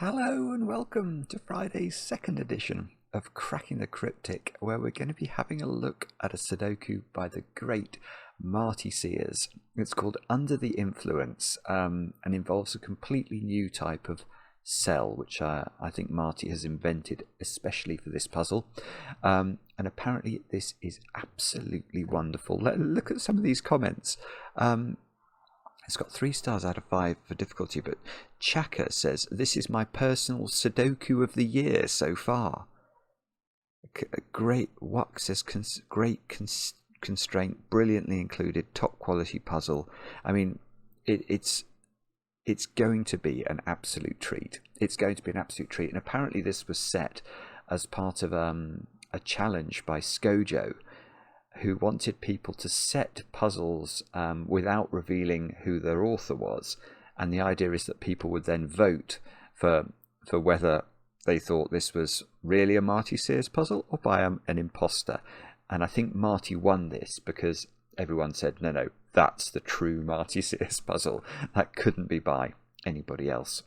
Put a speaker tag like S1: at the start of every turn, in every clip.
S1: Hello and welcome to Friday's second edition of Cracking the Cryptic, where we're going to be having a look at a Sudoku by the great Marty Sears. It's called Under the Influence and involves a completely new type of cell, which I think Marty has invented especially for this puzzle. And apparently this is absolutely wonderful. Look at some of these comments. It's got 3 stars out of 5 for difficulty, but Chaka says, "This is my personal Sudoku of the year so far." Great, Wuk says, constraint, brilliantly included, top quality puzzle. I mean, it's going to be an absolute treat. It's going to be an absolute treat. And apparently this was set as part of a challenge by Skojo, who wanted people to set puzzles without revealing who their author was. And the idea is that people would then vote for whether they thought this was really a Marty Sears puzzle or by an imposter. And I think Marty won this because everyone said, no, that's the true Marty Sears puzzle. That couldn't be by anybody else.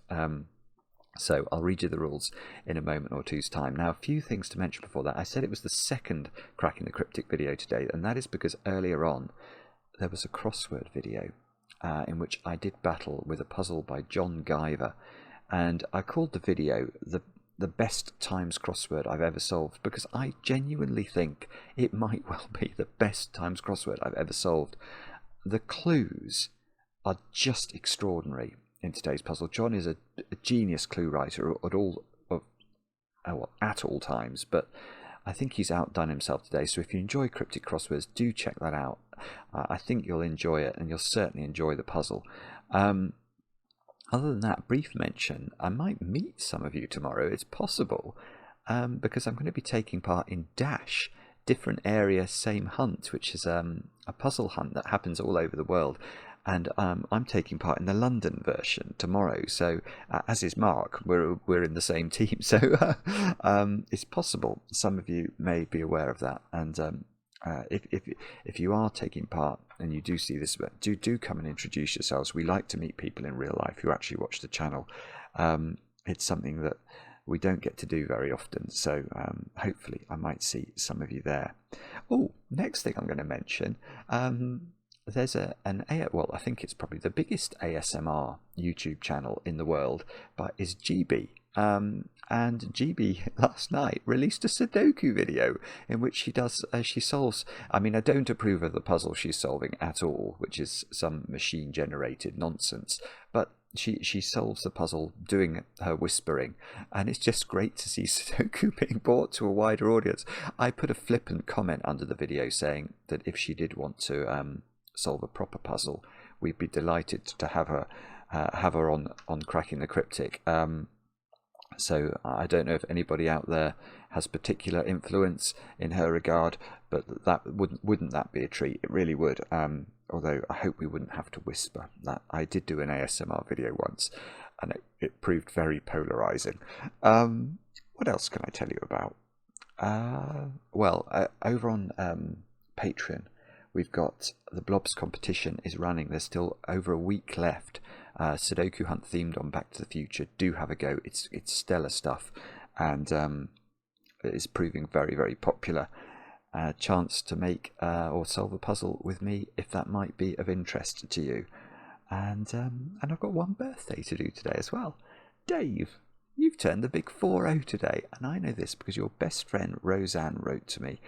S1: So I'll read you the rules in a moment or two's time. Now, a few things to mention before that. I said it was the second Cracking the Cryptic video today, and that is because earlier on there was a crossword video in which I did battle with a puzzle by John Guyver, and I called the video the best times crossword I've ever solved, because I genuinely think it might well be the best times crossword I've ever solved. The clues are just extraordinary in today's puzzle. John is a genius clue writer at all times, but I think he's outdone himself today. So if you enjoy cryptic crosswords, do check that out. I think you'll enjoy it, and you'll certainly enjoy the puzzle. Other than that, brief mention, I might meet some of you tomorrow. It's possible, because I'm going to be taking part in Dash, Different Area, Same Hunt, which is a puzzle hunt that happens all over the world. And I'm taking part in the London version tomorrow. So, as is Mark, we're in the same team. So, it's possible some of you may be aware of that. And if you are taking part and you do see this, do come and introduce yourselves. We like to meet people in real life who actually watch the channel. It's something that we don't get to do very often. So, hopefully, I might see some of you there. Oh, next thing I'm going to mention. There's I think it's probably the biggest ASMR YouTube channel in the world, but is Gibi. And Gibi last night released a Sudoku video in which she solves. I mean, I don't approve of the puzzle she's solving at all, which is some machine generated nonsense, but she solves the puzzle doing her whispering, and it's just great to see Sudoku being brought to a wider audience. I put a flippant comment under the video saying that if she did want to solve a proper puzzle, we'd be delighted to have her on Cracking the Cryptic. So I don't know if anybody out there has particular influence in her regard, but that wouldn't that be a treat? It really would. Although I hope we wouldn't have to whisper. That I did do an ASMR video once, and it proved very polarizing. What else can I tell you about? Over on Patreon, we've got the Blobs competition is running. There's still over a week left. Sudoku Hunt themed on Back to the Future. Do have a go. It's stellar stuff, and it is proving very, very popular. Chance to make or solve a puzzle with me if that might be of interest to you. And I've got one birthday to do today as well. Dave, you've turned the big 4-0 today, and I know this because your best friend Roseanne wrote to me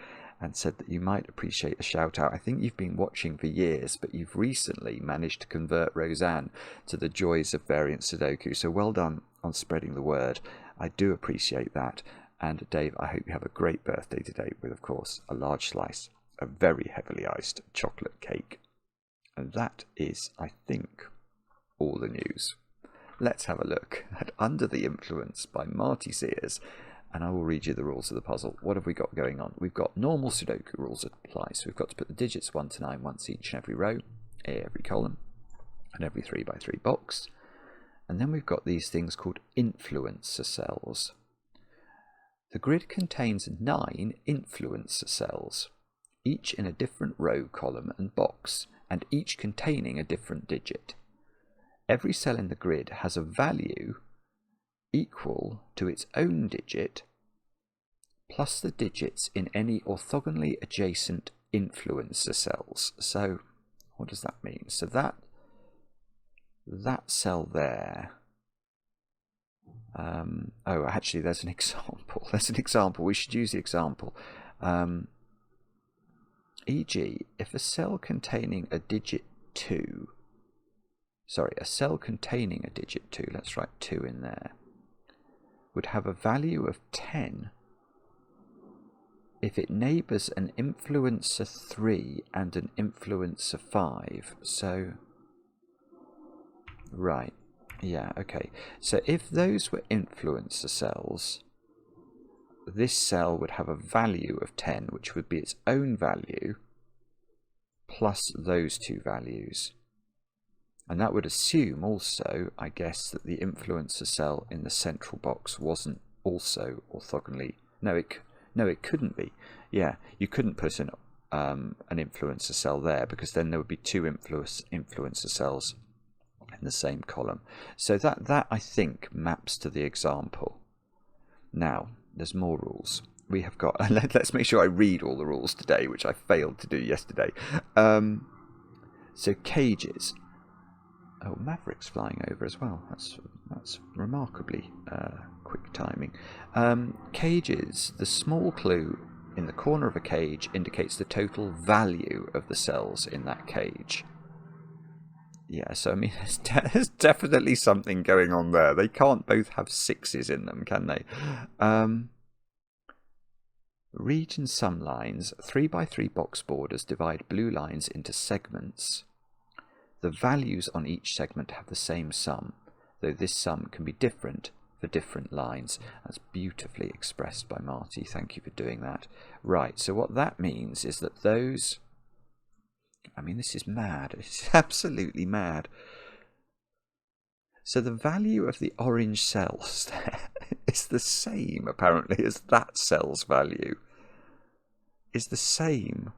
S1: and said that you might appreciate a shout out. I think you've been watching for years, but you've recently managed to convert Roseanne to the joys of variant Sudoku. So well done on spreading the word. I do appreciate that. And Dave, I hope you have a great birthday today with, of course, a large slice of very heavily iced chocolate cake. And that is, I think, all the news. Let's have a look at Under the Influence by Marty Sears, and I will read you the rules of the puzzle. What have we got going on? We've got normal Sudoku rules apply, so we've got to put the digits 1 to 9 once each in every row, every column, and every 3 by 3 box. And then we've got these things called influencer cells. The grid contains 9 influencer cells, each in a different row, column, and box, and each containing a different digit. Every cell in the grid has a value equal to its own digit plus the digits in any orthogonally adjacent influencer cells. So what does that mean? So that cell there, oh, actually there's an example. There's an example. We should use the example. E.g., if a cell containing a digit 2, a cell containing a digit 2, let's write 2 in there, would have a value of 10 if it neighbours an influencer 3 and an influencer 5. So, right, yeah, okay. So if those were influencer cells, this cell would have a value of 10, which would be its own value, plus those two values. And that would assume also, I guess, that the influencer cell in the central box wasn't also orthogonally... No, it couldn't be. Yeah, you couldn't put an influencer cell there, because then there would be two influencer cells in the same column. So that I think maps to the example. Now, there's more rules. We have got... Let's make sure I read all the rules today, which I failed to do yesterday. So cages. Oh, Maverick's flying over as well. That's remarkably quick timing. Cages. The small clue in the corner of a cage indicates the total value of the cells in that cage. Yeah, so I mean, there's definitely something going on there. They can't both have 6s in them, can they? Region sum lines. 3x3 box borders divide blue lines into segments. The values on each segment have the same sum, though this sum can be different for different lines. That's beautifully expressed by Marty. Thank you for doing that. Right, so what that means is that those... I mean, this is mad. It's absolutely mad. So the value of the orange cells there is the same, apparently, as that cell's value. Is the same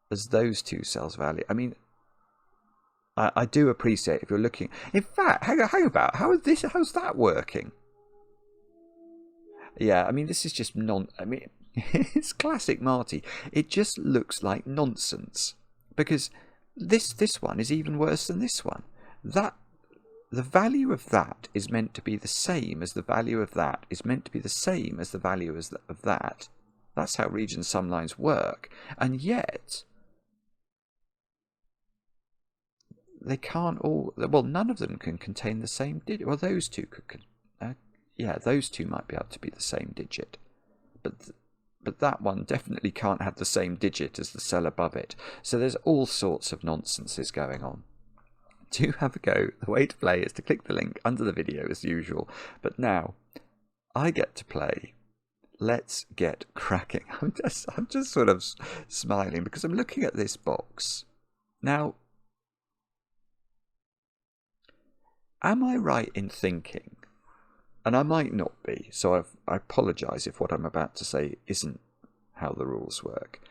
S1: as those two cells' value. I mean... I do appreciate if you're looking... In fact, how about... How's that working? Yeah, I mean, this is just I mean, it's classic Marty. It just looks like nonsense. Because this one is even worse than this one. The value of that is meant to be the same as the value of that is meant to be the same as the value of that. That's how region sum lines work. And yet... they can't all... Well, none of them can contain the same digit. Well, those two could... yeah, those two might be able to be the same digit. But that one definitely can't have the same digit as the cell above it. So there's all sorts of nonsenses going on. Do have a go. The way to play is to click the link under the video as usual. But now, I get to play. Let's get cracking. I'm just sort of smiling because I'm looking at this box. Now... am I right in thinking, and I might not be, so I apologise if what I'm about to say isn't how the rules work,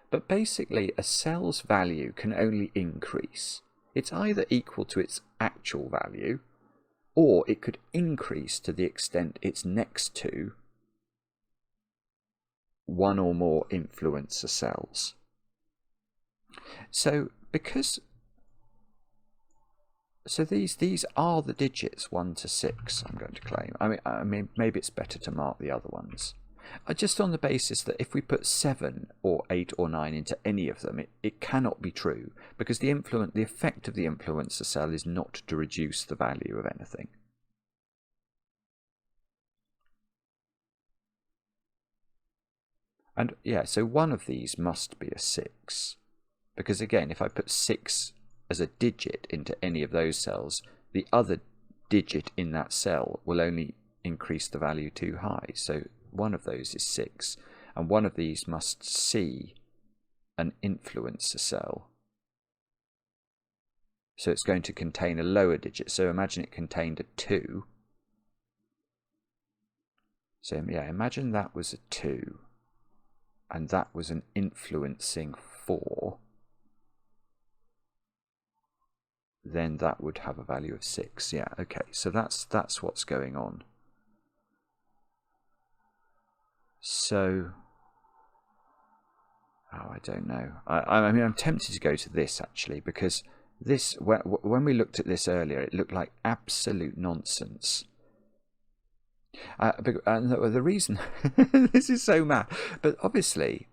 S1: but basically a cell's value can only increase. It's either equal to its actual value, or it could increase to the extent it's next to one or more influencer cells. So because... So these are the digits 1 to 6, I'm going to claim. I mean, maybe it's better to mark the other ones. Just on the basis that if we put 7 or 8 or 9 into any of them, it cannot be true, because the effect of the influencer cell is not to reduce the value of anything. And yeah, so one of these must be a 6, because again, if I put 6 as a digit into any of those cells, the other digit in that cell will only increase the value too high. So one of those is 6, and one of these must see an influencer cell. So it's going to contain a lower digit. So imagine it contained a 2. So yeah, imagine that was a 2, and that was an influencing 4. Then that would have a value of 6. Yeah, okay, so that's what's going on. So, oh, I don't know. I mean, I'm tempted to go to this, actually, because this, when we looked at this earlier, it looked like absolute nonsense. And the reason, this is so mad, but obviously,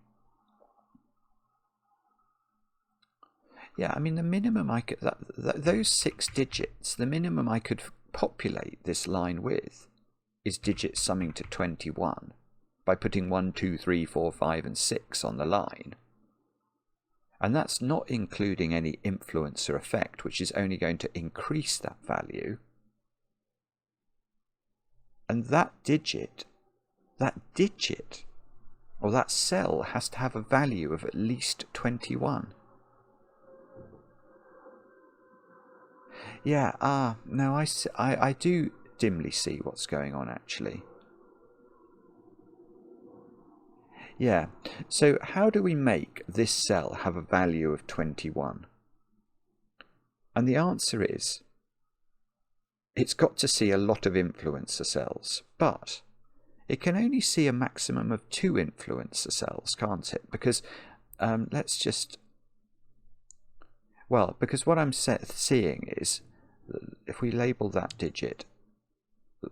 S1: yeah, I mean, the minimum I could, those 6 digits, the minimum I could populate this line with is digits summing to 21 by putting 1, 2, 3, 4, 5, and 6 on the line. And that's not including any influencer effect, which is only going to increase that value. And that digit, or that cell has to have a value of at least 21. Yeah, no, I do dimly see what's going on, actually. Yeah, so how do we make this cell have a value of 21? And the answer is, it's got to see a lot of influencer cells, but it can only see a maximum of 2 influencer cells, can't it? Because let's just... Well, because what I'm seeing is, if we label that digit,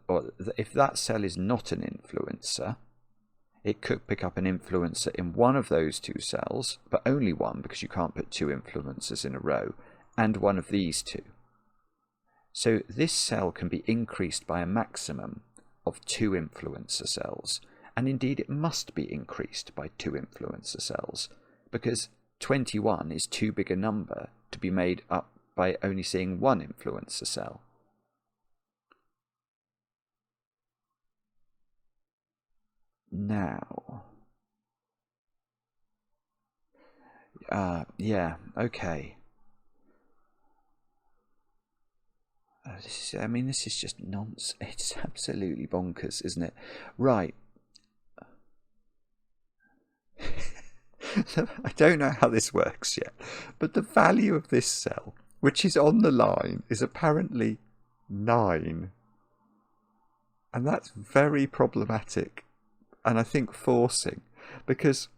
S1: or if that cell is not an influencer, it could pick up an influencer in one of those 2 cells, but only one, because you can't put 2 influencers in a row, and one of these 2. So this cell can be increased by a maximum of 2 influencer cells, and indeed it must be increased by 2 influencer cells, because 21 is too big a number to be made up by only seeing 1 influencer cell. Now, yeah, okay. This is just nonsense. It's absolutely bonkers, isn't it? Right. I don't know how this works yet, but the value of this cell, which is on the line, is apparently 9. And that's very problematic, and I think forcing, because...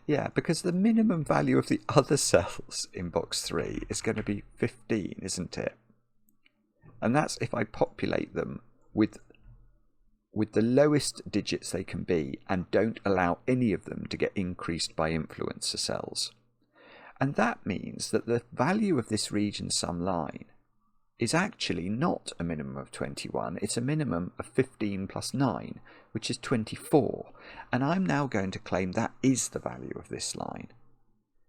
S1: Yeah, because the minimum value of the other cells in box 3 is going to be 15, isn't it? And that's if I populate them with the lowest digits they can be and don't allow any of them to get increased by influencer cells. And that means that the value of this region sum line is actually not a minimum of 21, it's a minimum of 15 plus 9, which is 24. And I'm now going to claim that is the value of this line,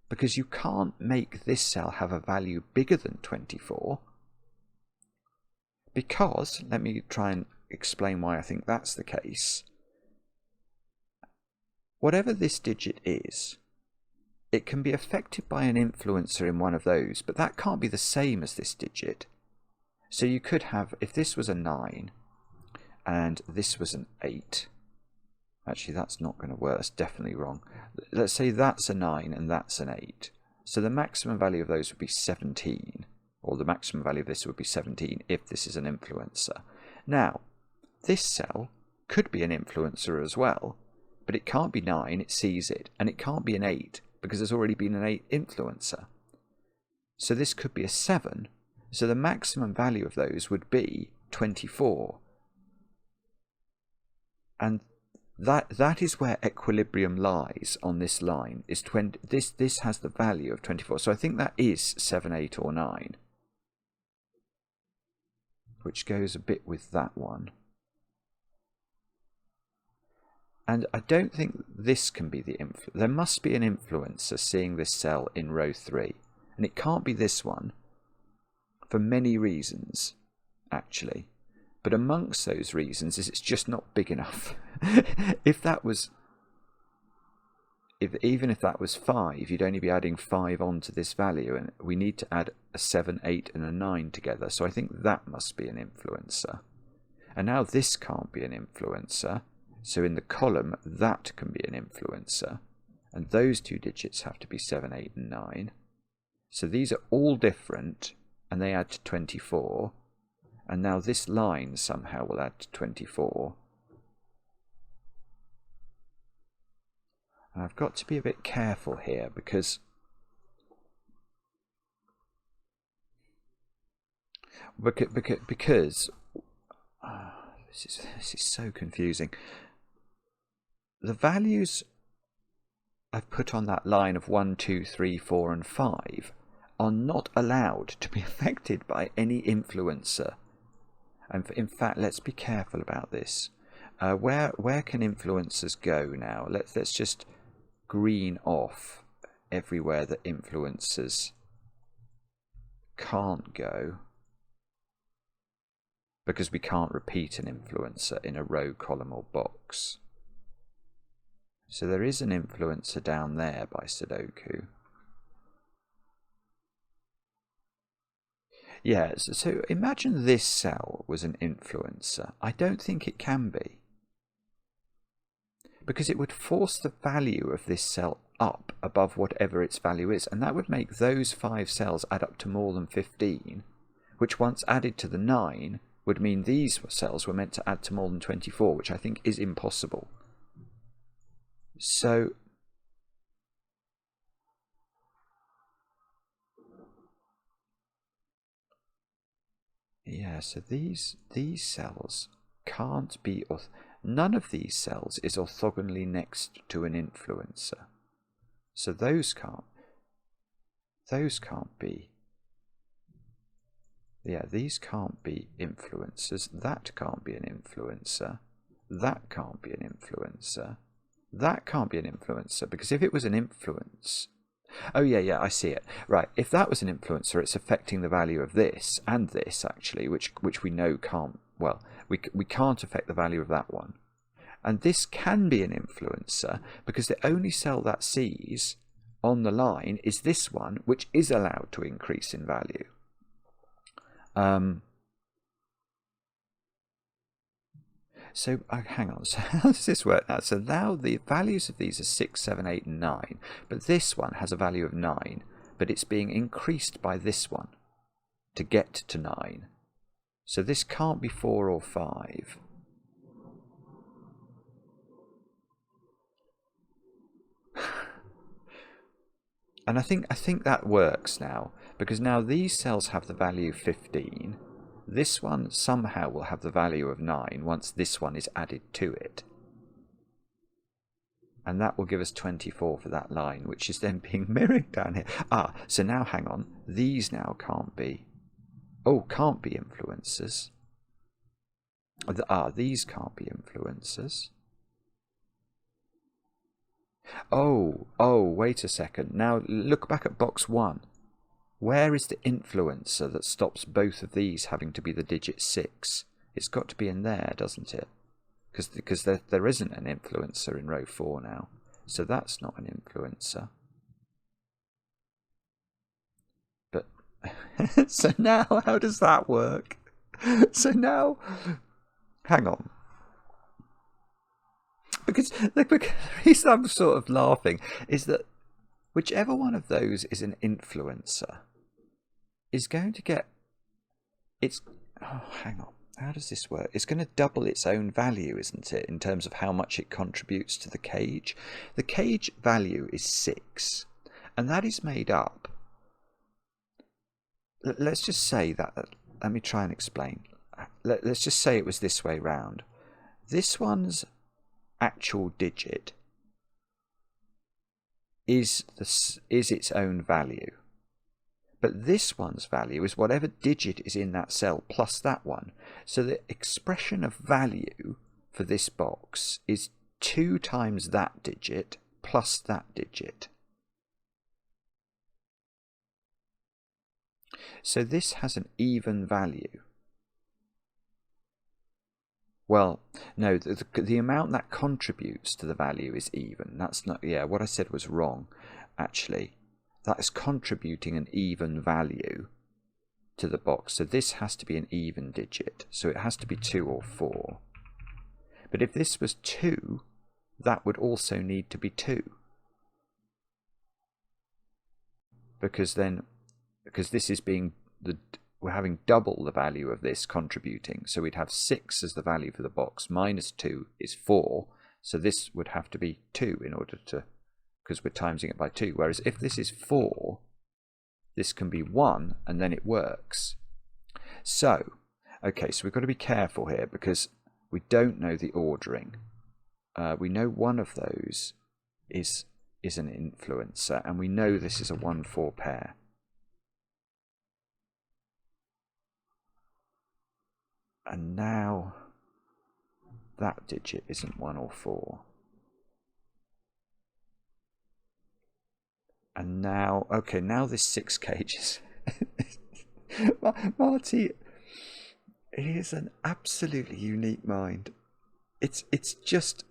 S1: because you can't make this cell have a value bigger than 24, because, let me try and explain why I think that's the case. Whatever this digit is, it can be affected by an influencer in one of those, but that can't be the same as this digit. So you could have, if this was a 9 and this was an 8, actually that's not going to work, that's definitely wrong. Let's say that's a 9 and that's an 8. So the maximum value of those would be 17, or the maximum value of this would be 17 if this is an influencer. Now, this cell could be an influencer as well, but it can't be 9, it sees it, and it can't be an 8 because there's already been an 8 influencer. So this could be a 7. So the maximum value of those would be 24. And that is where equilibrium lies on this line. Is 20, this has the value of 24. So I think that is 7, 8 or 9. Which goes a bit with that one. And I don't think this can be the influencer. There must be an influencer seeing this cell in row 3. And it can't be this one. For many reasons, actually. But amongst those reasons is it's just not big enough. Even if that was 5, you'd only be adding 5 onto this value, and we need to add a 7, 8 and a 9 together. So I think that must be an influencer. And now this can't be an influencer. So in the column, that can be an influencer. And those 2 digits have to be 7, 8 and 9. So these are all different, and they add to 24. And now this line somehow will add to 24. And I've got to be a bit careful here because this is so confusing. The values I've put on that line of 1, 2, 3, 4 and 5 are not allowed to be affected by any influencer. And in fact, let's be careful about this. Where can influencers go now? Let's just green off everywhere that influencers can't go, because we can't repeat an influencer in a row, column or box. So there is an influencer down there by Sudoku. Yeah, so imagine this cell was an influencer. I don't think it can be, because it would force the value of this cell up above whatever its value is, and that would make those 5 cells add up to more than 15, which once added to the 9 would mean these cells were meant to add to more than 24, which I think is impossible. So yeah, so these cells can't be, none of these cells is orthogonally next to an influencer. So those can't be. Yeah, these can't be influencers. That can't be an influencer. That can't be an influencer. That can't be an influencer, because if it was an influence... Oh yeah, I see it. Right, if that was an influencer, it's affecting the value of this and this, actually, which we know can't... Well, we can't affect the value of that one. And this can be an influencer, because the only cell that sees on the line is this one, which is allowed to increase in value. So hang on, so how does this work now? So now the values of these are 6, 7, 8 and 9, but this one has a value of 9, but it's being increased by this one to get to 9. So this can't be 4 or 5. And I think that works now, because now these cells have the value 15. This one somehow will have the value of 9 once this one is added to it. And that will give us 24 for that line, which is then being mirrored down here. Ah, so now hang on. These now can't be. Oh, can't be influencers. These can't be influencers. Oh, wait a second. Now look back at box 1. Where is the influencer that stops both of these having to be the digit 6? It's got to be in there, doesn't it? Because there isn't an influencer in row 4 now. So that's not an influencer. But so now how does that work? So now, hang on. Because the reason I'm sort of laughing is that whichever one of those is an influencer is going to get hang on, how does this work? It's going to double its own value, isn't it, in terms of how much it contributes to the cage. The cage value is 6, and that is made up. Let's just say that, let me try and explain. Let's just say it was this way round. This one's actual digit is its own value. But this one's value is whatever digit is in that cell plus that one. So the expression of value for this box is 2 times that digit plus that digit. So this has an even value. Well, no, the amount that contributes to the value is even. That's not, yeah, what I said was wrong, actually. That is contributing an even value to the box. So this has to be an even digit. So it has to be 2 or 4. But if this was 2, that would also need to be 2. Because this is being, we're having double the value of this contributing. So we'd have 6 as the value for the box. Minus 2 is 4. So this would have to be 2 in order to because we're timesing it by 2. Whereas if this is 4, this can be 1, and then it works. So, okay, so we've got to be careful here because we don't know the ordering. We know one of those is an influencer, and we know this is a 1-4 pair. And now that digit isn't 1 or 4. And now, okay, now this 6 cages. Marty, he is an absolutely unique mind. It's just,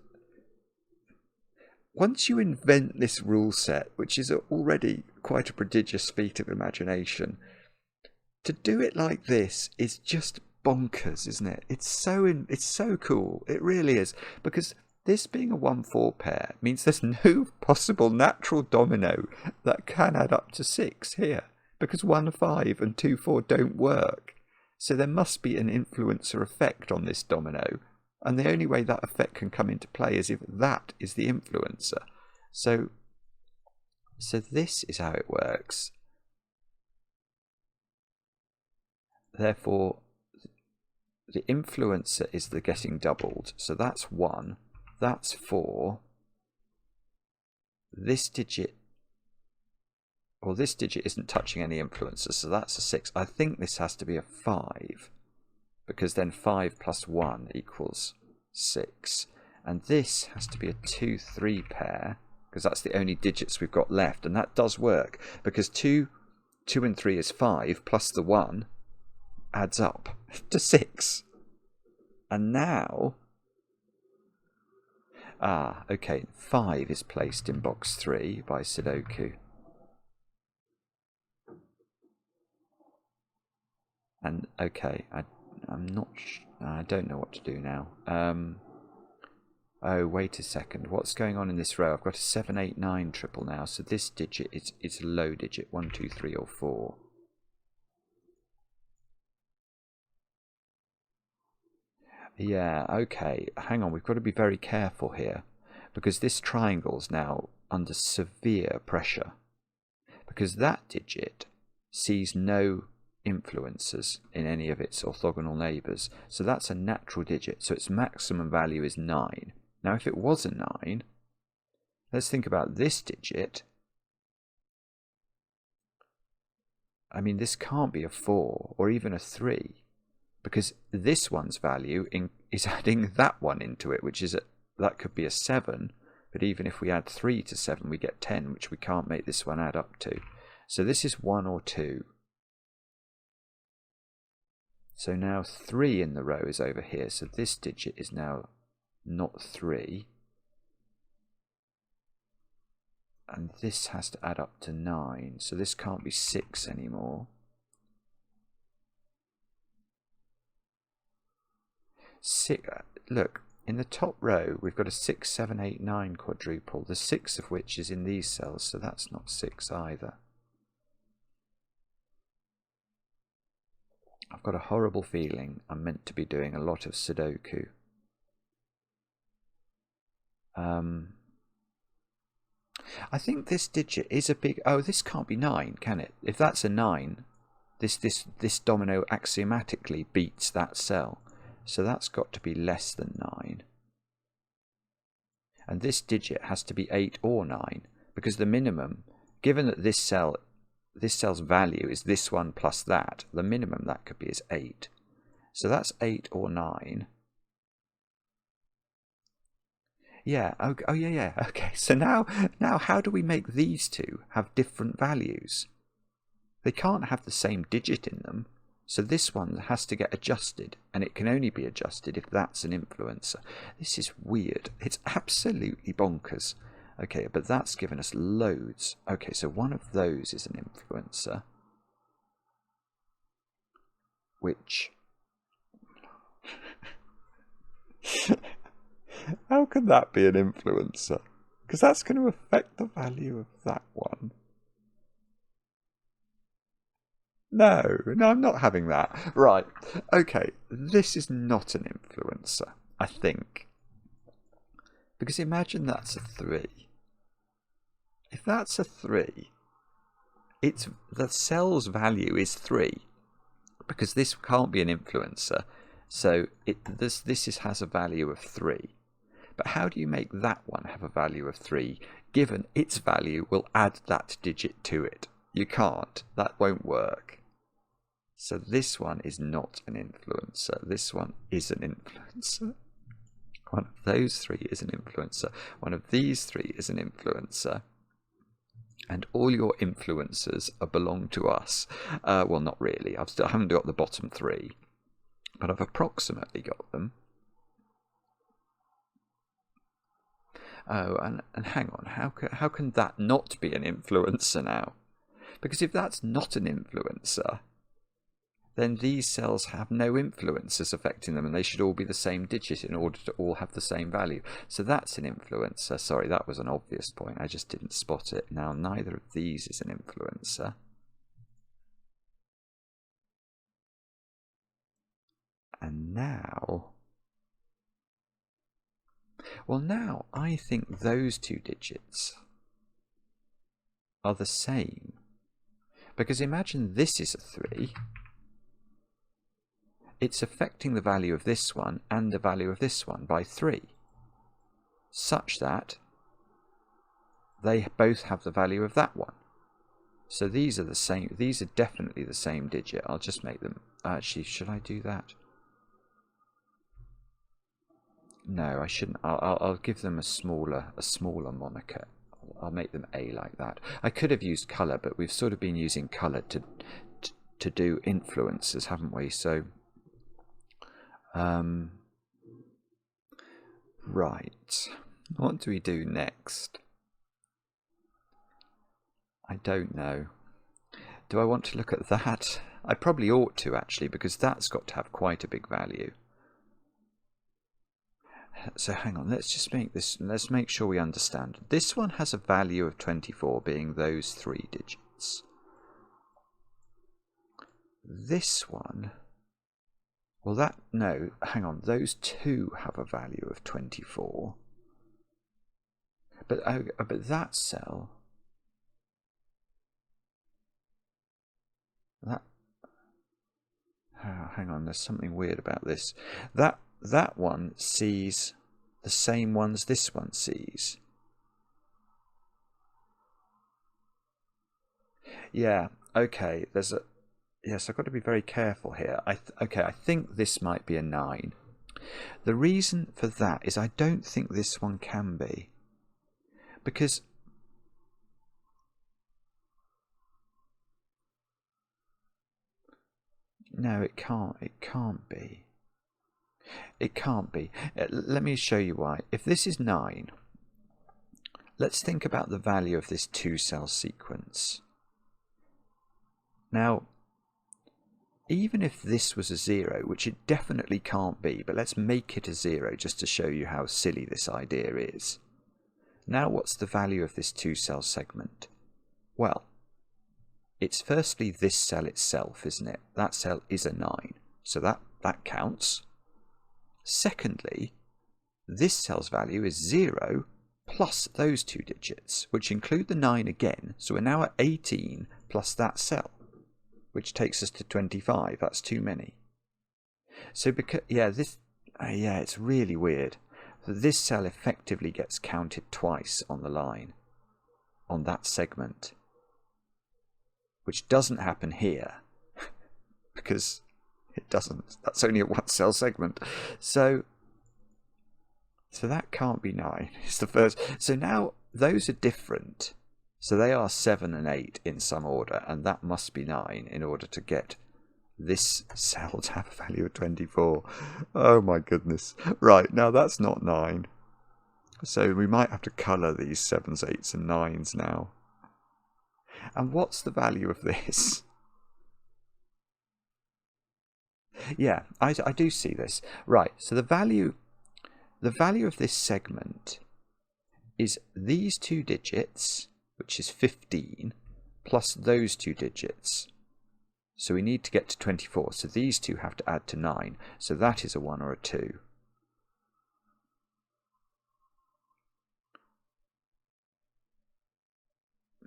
S1: once you invent this rule set, which is already quite a prodigious feat of imagination, to do it like this is just bonkers, isn't it? It's so cool. It really is, because this being a 1-4 pair means there's no possible natural domino that can add up to 6 here, because 1-5 and 2-4 don't work. So there must be an influencer effect on this domino, and the only way that effect can come into play is if that is the influencer. So this is how it works. Therefore, the influencer is the getting doubled. So that's 1, that's 4. This digit, well, this digit isn't touching any influencer, so that's a 6. I think this has to be a 5, because then 5 plus 1 equals 6. And this has to be a 2-3 pair, because that's the only digits we've got left. And that does work, because 2 and 3 is 5, plus the 1 adds up to 6. And now, okay, 5 is placed in box 3 by Sudoku. And okay, I'm not I don't know what to do now. Oh, wait a second, what's going on in this row? I've got a 7, 8, 9 triple now, so this digit is a low digit, 1, 2, 3 or 4. Yeah, okay, hang on, we've got to be very careful here, because this triangle's now under severe pressure, because that digit sees no influences in any of its orthogonal neighbours, so that's a natural digit, so its maximum value is 9. Now if it was a 9, let's think about this digit. I mean, this can't be a 4 or even a 3, because this one's value is adding that one into it, which is that could be a 7, but even if we add 3 to 7 we get 10, which we can't make this one add up to. So this is 1 or 2. So now 3 in the row is over here, so this digit is now not 3. And this has to add up to 9, so this can't be 6 anymore. 6, look, in the top row we've got a 6, 7, 8, 9 quadruple, the 6 of which is in these cells, so that's not 6 either. I've got a horrible feeling I'm meant to be doing a lot of Sudoku. I think this digit is a big... Oh, this can't be 9, can it? If that's a 9, this domino axiomatically beats that cell. So that's got to be less than 9. And this digit has to be 8 or 9, because the minimum, given that this cell's value is this one plus that, the minimum that could be is 8. So that's 8 or 9. Yeah, okay, oh yeah, okay. So now how do we make these two have different values? They can't have the same digit in them. So this one has to get adjusted, and it can only be adjusted if that's an influencer. This is weird. It's absolutely bonkers. Okay, but that's given us loads. Okay, so one of those is an influencer, which... How can that be an influencer? Because that's going to affect the value of that one. No, I'm not having that. Right, okay, this is not an influencer, I think. Because imagine that's a 3. if that's a 3, the cell's value is 3, because this can't be an influencer. So this has a value of 3. But how do you make that one have a value of 3, given its value will add that digit to it? You can't. That won't work. So this one is not an influencer. This one is an influencer. One of those 3 is an influencer. One of these 3 is an influencer. And all your influencers belong to us. Well, not really. I haven't got the bottom 3, but I've approximately got them. Oh, and hang on. How can that not be an influencer now? Because if that's not an influencer, then these cells have no influencers affecting them, and they should all be the same digit in order to all have the same value. So that's an influencer. Sorry, that was an obvious point. I just didn't spot it. Now, neither of these is an influencer. And now... well, now I think those 2 digits are the same. Because imagine this is a 3. It's affecting the value of this one and the value of this one by 3, such that they both have the value of that one. So these are the same. These are definitely the same digit. I'll just make them. Actually, should I do that? No, I shouldn't. I'll give them a smaller moniker. I'll make them A like that. I could have used colour, but we've sort of been using colour to do influences, haven't we? So. Right, what do we do next? I don't know. Do I want to look at that? I probably ought to, actually, because that's got to have quite a big value. So hang on, let's make sure we understand. This one has a value of 24, being those 3 digits. This one... well, no, hang on, those 2 have a value of 24. But that cell, hang on, there's something weird about this. That one sees the same ones this one sees. Yeah, okay, yes, I've got to be very careful here. Okay, I think this might be a 9. The reason for that is I don't think this one can be. Because... no, it can't. It can't be. It can't be. Let me show you why. If this is 9, let's think about the value of this 2-cell sequence. Now, even if this was a 0, which it definitely can't be, but let's make it a 0 just to show you how silly this idea is. Now what's the value of this 2-cell segment? Well, it's firstly this cell itself, isn't it? That cell is a 9, so that counts. Secondly, this cell's value is 0 plus those 2 digits, which include the 9 again, so we're now at 18 plus that cell, which takes us to 25. That's too many. So because it's really weird. So this cell effectively gets counted twice on the line, on that segment, which doesn't happen here because it doesn't. That's only a 1-cell segment. So that can't be 9. It's the first. So now those are different. So they are 7 and 8 in some order, and that must be 9 in order to get this cell to have a value of 24. Oh my goodness. Right, now that's not 9. So we might have to colour these 7s, 8s and 9s now. And what's the value of this? Yeah, I do see this. Right, so the value of this segment is these 2 digits, which is 15, plus those 2 digits. So we need to get to 24. So these 2 have to add to 9. So that is a 1 or a 2.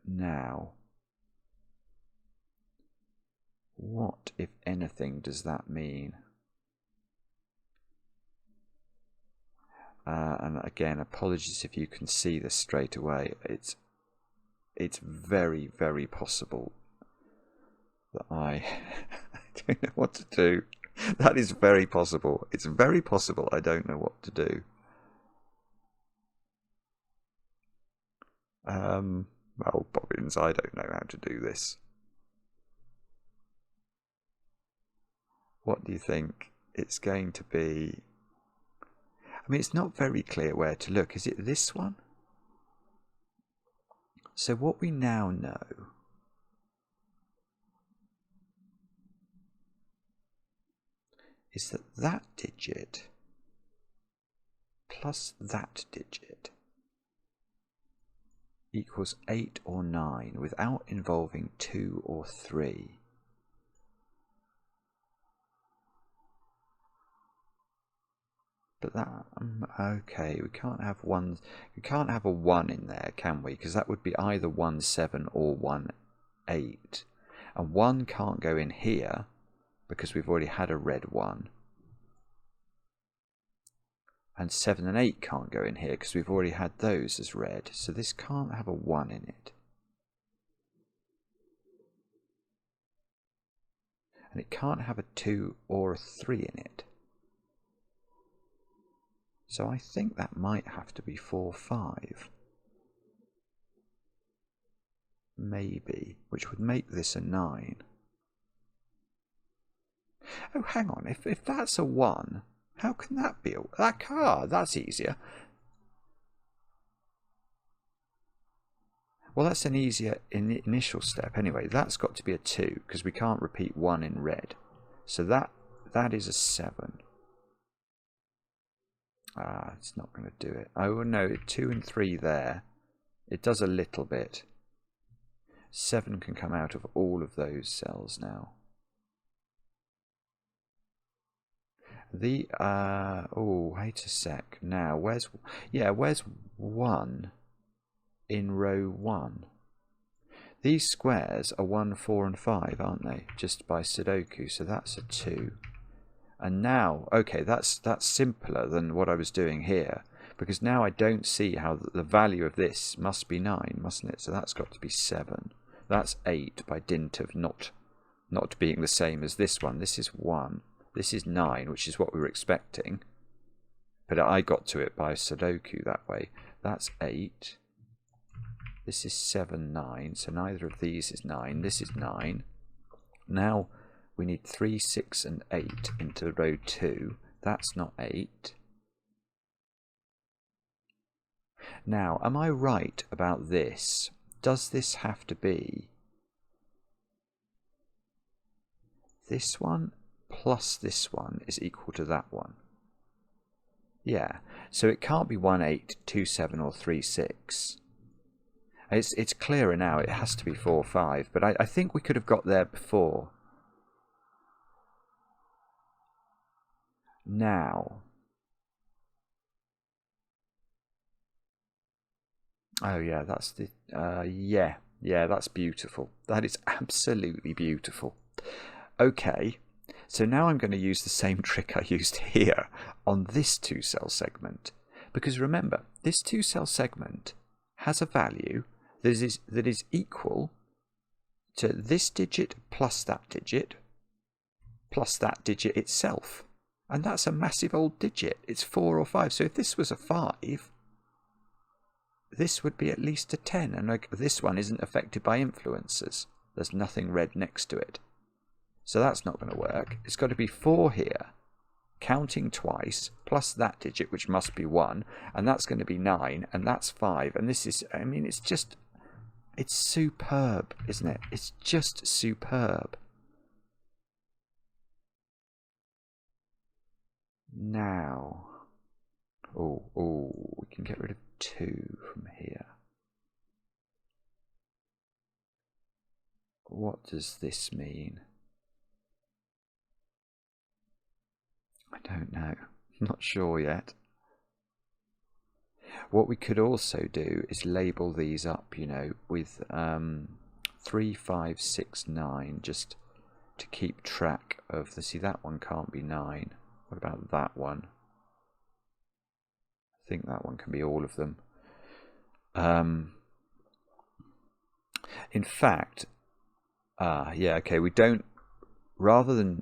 S1: Now, what, if anything, does that mean? And again, apologies if you can see this straight away. It's very, very possible that I don't know what to do. That is very possible. It's very possible I don't know what to do. Well, bobbins, I don't know how to do this. What do you think? It's going to be... I mean, it's not very clear where to look. Is it this one? So what we now know is that that digit plus that digit equals 8 or 9 without involving 2 or 3. But that, okay, we can't have one. We can't have a 1 in there, can we? Because that would be either 1, 7 or 1, 8. And 1 can't go in here because we've already had a red 1. And 7 and 8 can't go in here because we've already had those as red. So this can't have a 1 in it. And it can't have a 2 or a 3 in it. So I think that might have to be 4, 5. Maybe, which would make this a 9. Oh, hang on, if that's a 1, how can that be that card? That's easier. Well, that's an easier initial step anyway. That's got to be a 2 because we can't repeat 1 in red. So that is a 7. It's not going to do it. Oh no, 2 and 3 there. It does a little bit. 7 can come out of all of those cells now. The oh, wait a sec. Now where's 1 in row 1? These squares are 1, 4 and 5, aren't they? Just by Sudoku, so that's a 2. And now, okay, that's simpler than what I was doing here, because now I don't see how the value of this must be 9, mustn't it? So that's got to be 7. That's 8 by dint of not being the same as this one. This is 1. This is 9, which is what we were expecting. But I got to it by Sudoku that way. That's 8. This is 7, 9. So neither of these is 9. This is 9. Now we need 3, 6 and 8 into row 2. That's not 8. Now, am I right about this? Does this have to be this one plus this one is equal to that one? Yeah, so it can't be 1, 8, 2, 7 or 3, 6. It's clearer now. It has to be 4, 5, but I think we could have got there before. Now, oh yeah, that's the yeah, that's beautiful. That is absolutely beautiful. Okay, so now I'm going to use the same trick I used here on this 2-cell segment, because remember, this 2-cell segment has a value that is equal to this digit plus that digit itself. And that's a massive old digit. It's 4 or 5. So if this was a 5, this would be at least a 10. And this one isn't affected by influences. There's nothing red next to it. So that's not going to work. It's got to be 4 here, counting twice, plus that digit, which must be 1. And that's going to be 9. And that's 5. And this is, I mean, it's just, it's superb, isn't it? It's just superb. Now, oh, we can get rid of 2 from here. What does this mean? I don't know. Not sure yet. What we could also do is label these up, you know, with 3, 5, 6, 9, just to keep track of the... See, that one can't be 9. What about that one? I think that one can be all of them. In fact, yeah, okay, we don't... Rather,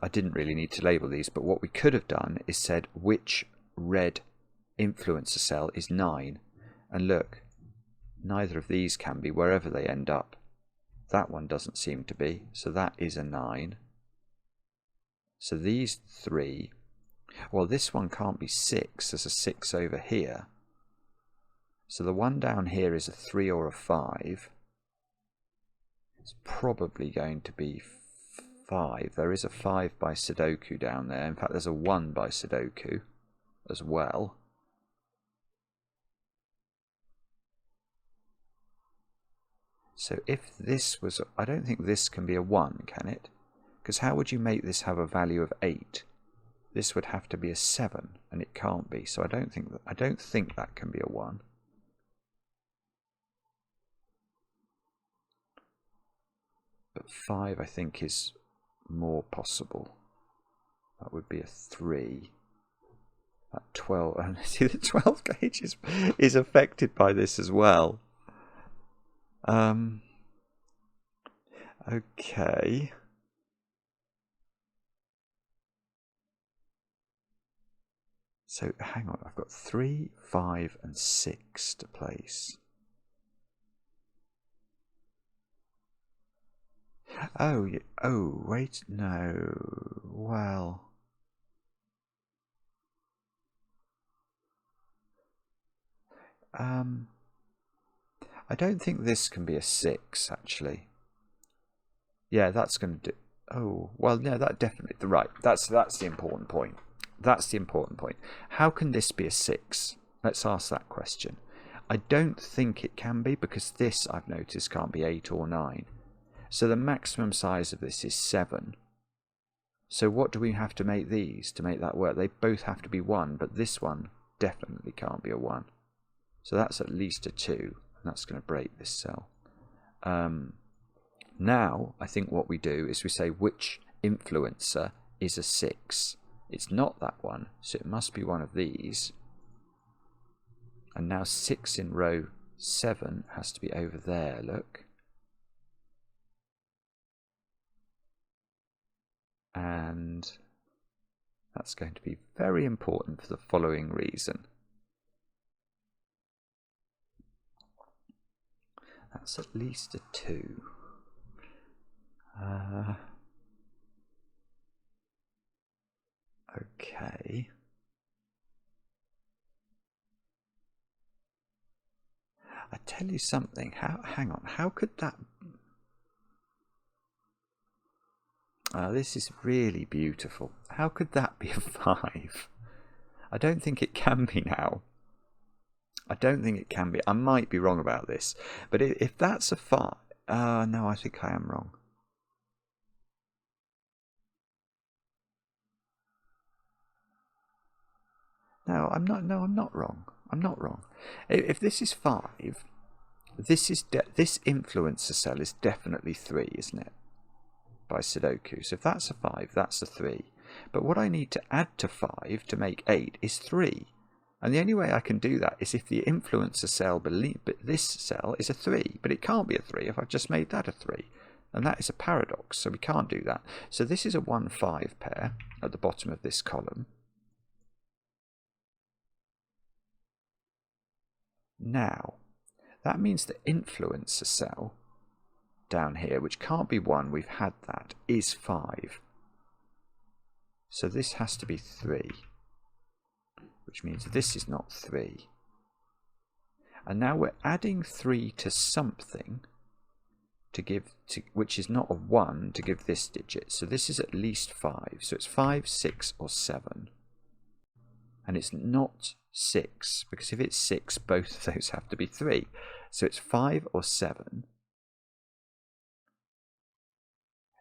S1: I didn't really need to label these, but what we could have done is said which red influencer cell is 9. And look, neither of these can be wherever they end up. That one doesn't seem to be, so that is a 9. So these 3, well, this one can't be 6, there's a 6 over here. So the one down here is a 3 or a 5. It's probably going to be 5. There is a 5 by Sudoku down there. In fact, there's a 1 by Sudoku as well. So if this was... I don't think this can be a 1, can it? Because how would you make this have a value of 8? This would have to be a 7, and it can't be. So I don't think that can be a 1. But 5, I think, is more possible. That would be a 3. That 12, and see, the 12 gauge is affected by this as well. Okay. So hang on, I've got 3, 5, and 6 to place. Oh, oh, wait, no. Well, I don't think this can be a 6, actually. Yeah, that's going to do... Oh, well, no, that definitely... Right, that's the important point. That's the important point. How can this be a 6? Let's ask that question. I don't think it can be, because this, I've noticed, can't be 8 or 9. So the maximum size of this is 7. So what do we have to make these to make that work? They both have to be 1, but this one definitely can't be a 1. So that's at least a 2, and that's going to break this cell. Now, I think what we do is we say which influencer is a 6. It's not that one, so it must be one of these. And now 6 in row 7 has to be over there, look. And that's going to be very important for the following reason. That's at least a 2. Okay. I tell you something. Hang on. How could that... this is really beautiful. How could that be a 5? I don't think it can be now. I don't think it can be. I might be wrong about this. But if that's a 5... no, I think I am wrong. No, I'm not. No, I'm not wrong. I'm not wrong. If this is 5, this influencer cell is definitely 3, isn't it? By Sudoku. So if that's a 5, that's a 3. But what I need to add to 5 to make 8 is 3. And the only way I can do that is if the influencer cell this cell is a 3. But it can't be a 3 if I've just made that a 3. And that is a paradox, so we can't do that. So this is a 1-5 pair at the bottom of this column. Now, that means the influencer cell down here, which can't be 1, we've had that, is 5. So this has to be 3, which means this is not 3. And now we're adding 3 to something to give, which is not a 1, to give this digit. So this is at least 5. So it's 5, 6, or 7. And it's not 6, because if it's 6, both of those have to be 3. So it's 5 or 7.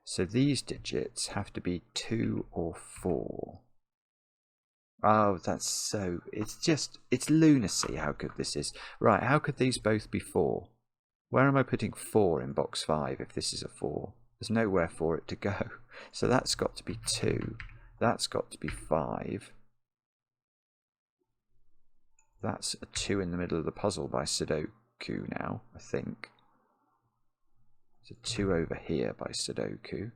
S1: So these digits have to be 2 or 4. Oh, that's so... It's lunacy how good this is. Right, how could these both be 4? Where am I putting 4 in box 5 if this is a 4? There's nowhere for it to go. So that's got to be 2. That's got to be 5. That's a 2 in the middle of the puzzle by Sudoku now, I think. There's a 2 over here by Sudoku.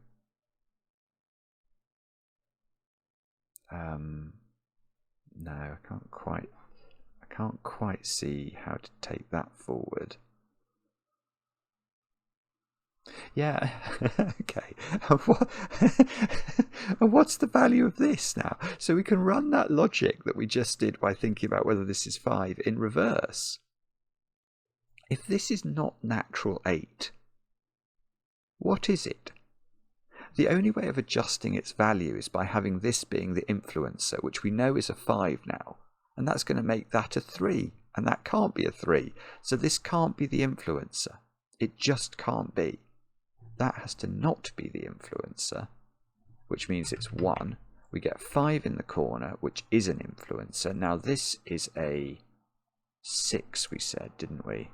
S1: No, I can't quite see how to take that forward. Yeah, okay. What's the value of this now? So we can run that logic that we just did by thinking about whether this is 5 in reverse. If this is not natural 8, what is it? The only way of adjusting its value is by having this being the influencer, which we know is a 5 now. And that's going to make that a 3. And that can't be a 3. So this can't be the influencer. It just can't be. That has to not be the influencer, which means it's 1. We get 5 in the corner, which is an influencer. Now this is a 6, we said, didn't we?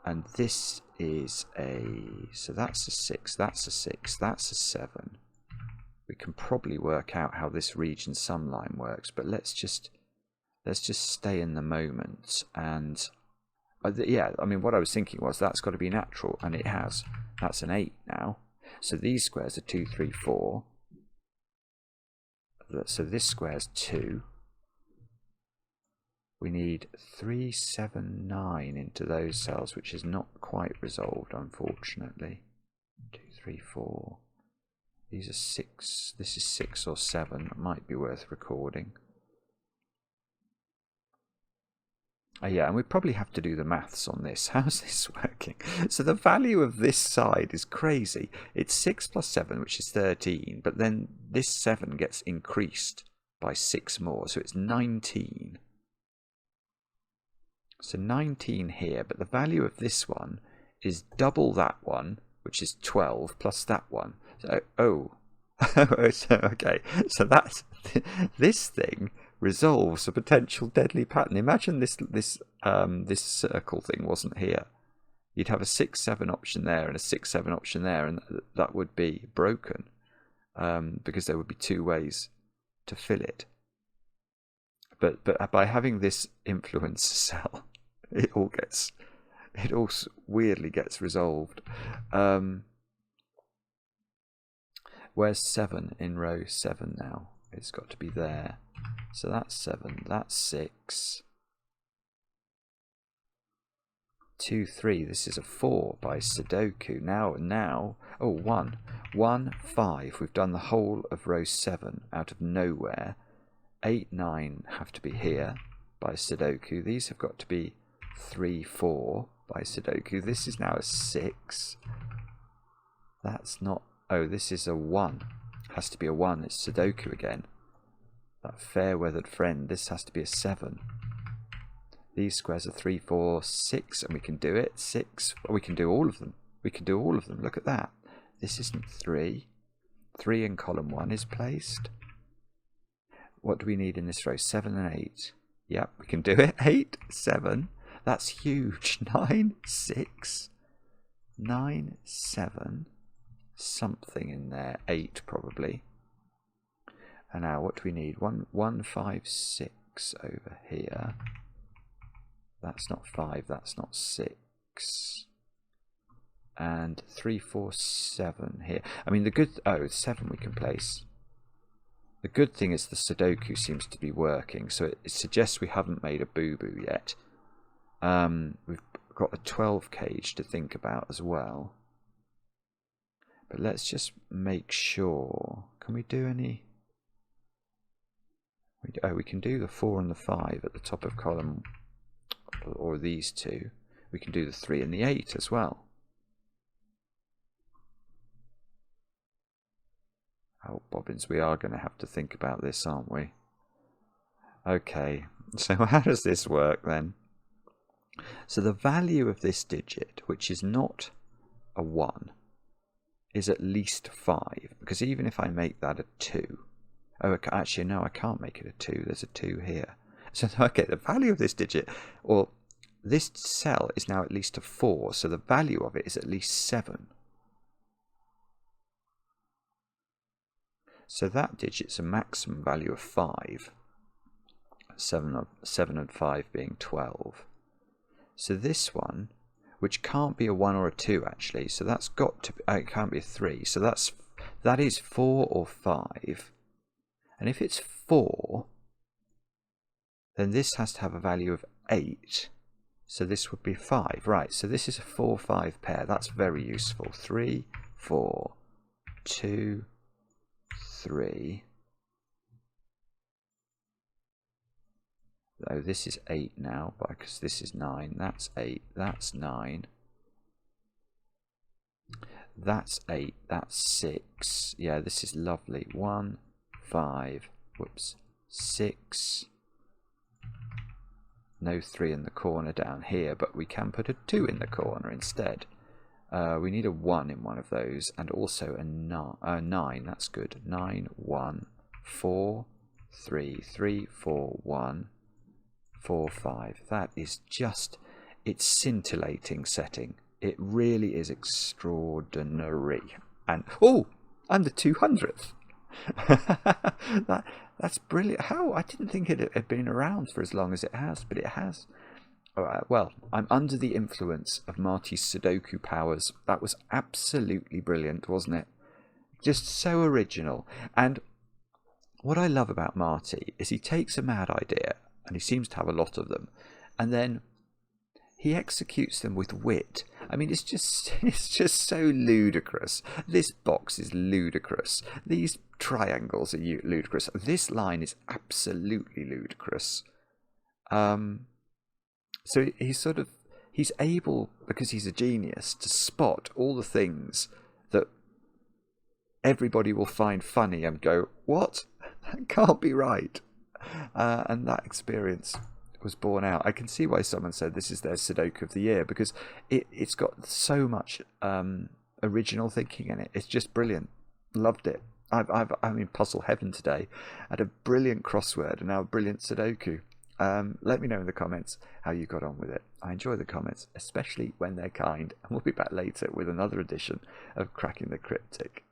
S1: And this is a... So that's a 6, that's a 6, that's a 7. We can probably work out how this region sum line works, but let's just stay in the moment. And yeah, I mean, what I was thinking was that's got to be natural, and it has. That's an 8 now. So these squares are 2, 3, 4. So this square's 2. We need 3, 7, 9 into those cells, which is not quite resolved, unfortunately. 2, 3, 4. These are 6. This is 6 or 7. It might be worth recording. Yeah, and we probably have to do the maths on this. How's this working? So the value of this side is crazy. It's 6 plus 7, which is 13, but then this 7 gets increased by 6 more, so it's 19. So 19 here, but the value of this one is double that one, which is 12, plus that one. So, okay, so that's this thing resolves a potential deadly pattern. Imagine this circle thing wasn't here. You'd have a 6, 7 option there and a 6, 7 option there, and that would be broken because there would be 2 ways to fill it. But by having this influence cell, it all weirdly gets resolved. Where's 7 in row 7 now? It's got to be there. So that's 7, that's 6. 2, 3, this is a 4 by Sudoku. Now, oh, 1. 1, 5. We've done the whole of row 7 out of nowhere. 8, 9 have to be here by Sudoku. These have got to be 3, 4 by Sudoku. This is now a 6. That's not... Oh, this is a 1. Has to be a 1. It's Sudoku again. That fair-weathered friend. This has to be a 7. These squares are 3, 4, 6, and we can do it. 6. Oh, we can do all of them. We can do all of them. Look at that. This isn't 3. 3 in column 1 is placed. What do we need in this row? 7 and 8. Yep, we can do it. 8, 7. That's huge. 9, 6. 9, 7. Something in there. 8 probably. And now what do we need? 1, 5, 6 over here. That's not 5, that's not 6. And 3, 4, 7 here. I mean, the good... Oh, 7 we can place. The good thing is the Sudoku seems to be working, so it suggests we haven't made a boo-boo yet. We've got a 12 cage to think about as well. But let's just make sure... Can we do any... Oh, we can do the 4 and the 5 at the top of column... Or these two. We can do the 3 and the 8 as well. Oh, bobbins, we are going to have to think about this, aren't we? Okay, so how does this work then? So the value of this digit, which is not a 1, is at least 5. Because even if I make that a 2, Oh, actually, no, I can't make it a 2. There's a 2 here. So, okay, the value of this digit, or this cell, is now at least a 4. So the value of it is at least 7. So that digit's a maximum value of 5. 7 and 5 being 12. So this one, which can't be a 1 or a 2 actually, so that's got to be, it can't be a 3. So that is 4 or 5. And if it's 4, then this has to have a value of 8. So this would be 5. Right, so this is a 4-5 pair. That's very useful. 3, 4, 2, 3. Oh, this is 8 now, because this is 9. That's 8. That's 9. That's 8. That's 6. Yeah, this is lovely. 1, 5. Whoops. 6. No 3 in the corner down here, but we can put a 2 in the corner instead. We need a 1 in one of those, and also a 9. That's good. 9, 1, 4, 3, 3, 4, 1, 4, 5. That is just, it's scintillating setting. It really is extraordinary. And oh, I'm the 200th. That's brilliant. How? I didn't think it had been around for as long as it has, but it has. All right, well, I'm under the influence of Marty's Sudoku powers. That was absolutely brilliant, wasn't it? Just so original. And what I love about Marty is he takes a mad idea, and he seems to have a lot of them, and then he executes them with wit. I mean, it's just so ludicrous. This box is ludicrous. These triangles are ludicrous. This line is absolutely ludicrous. So he's able, because he's a genius, to spot all the things that everybody will find funny and go, what? That can't be right. And that experience was borne out. I can see why someone said this is their Sudoku of the year, because it's got so much original thinking in it. It's just brilliant. Loved it. I'm in puzzle heaven today. I had a brilliant crossword and now a brilliant Sudoku. Let me know in the comments how you got on with it. I enjoy the comments, especially when they're kind. And we'll be back later with another edition of Cracking the Cryptic.